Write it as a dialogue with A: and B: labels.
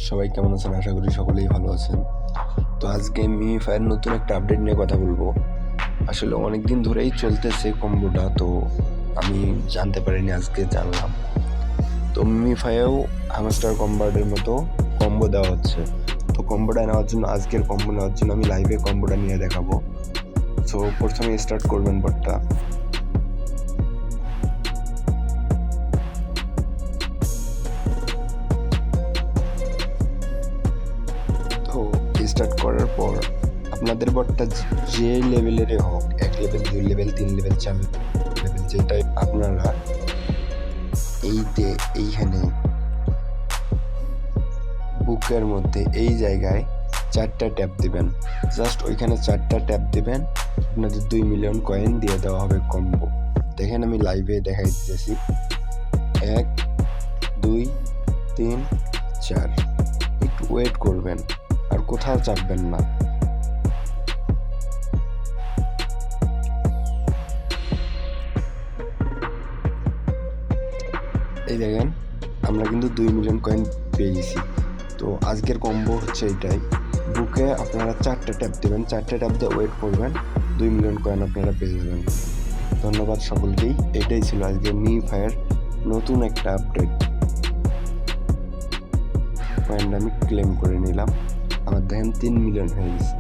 A: সবাই কেমন আছেন? আশা করি সকলেই ভালো আছেন। তো আজকে মিমিফাইয়ের নতুন একটা আপডেট নিয়ে কথা বলবো। আসলে অনেকদিন ধরেই চলতেছে কম্বোটা, তো আমি জানতে পারিনি, আজকে জানলাম। তো মিমিফাইয়েও হ্যামস্টার কম্বার্ডের মতো কম্বো দেওয়া হচ্ছে। তো কম্বোটা নেওয়ার জন্য, আজকের কম্বো নেওয়ার জন্য আমি লাইভে কম্বোটা নিয়ে দেখাবো। সো প্রথমে স্টার্ট করবেন বটটা। তো স্টার্ট করার পর আপনাদের বটটা যে লেভেলেরই হোক, 1 লেভেল, 2 লেভেল, 3 লেভেল, 4 লেভেল, যেটাই আপনারা এইখানে বুকের মধ্যে এই জায়গায় 4টা ট্যাপ দিবেন। জাস্ট ওইখানে 4টা ট্যাপ দিবেন, আপনাদের 2 মিলিয়ন কয়েন দিয়ে দেওয়া হবে কম্বো। দেখেন আমি লাইভে দেখাই দিতেছি। 1 2 3 4। একটু ওয়েট করবেন, আর কোথাও চাপবেন না। এই দেখেন, আমরা কিন্তু 2 মিলিয়ন কয়েন পেয়ে গেছি। তো আজকের কম্বো হচ্ছে এটাই। বুকে আপনারা 4টা ট্যাপ দেবেন, 4টা ট্যাপ দিয়ে ওয়েট করবেন, 2 মিলিয়ন কয়েন আপনারা পেয়ে যাবেন। ধন্যবাদ সকলকেই। এটাই ছিল আজকে মিমিফাইয়ের নতুন একটা আপডেট। কয়েনটা আমি ক্লেম করে নিলাম। আমার দেখেন 3 মিলিয়ন হয়ে গেছে।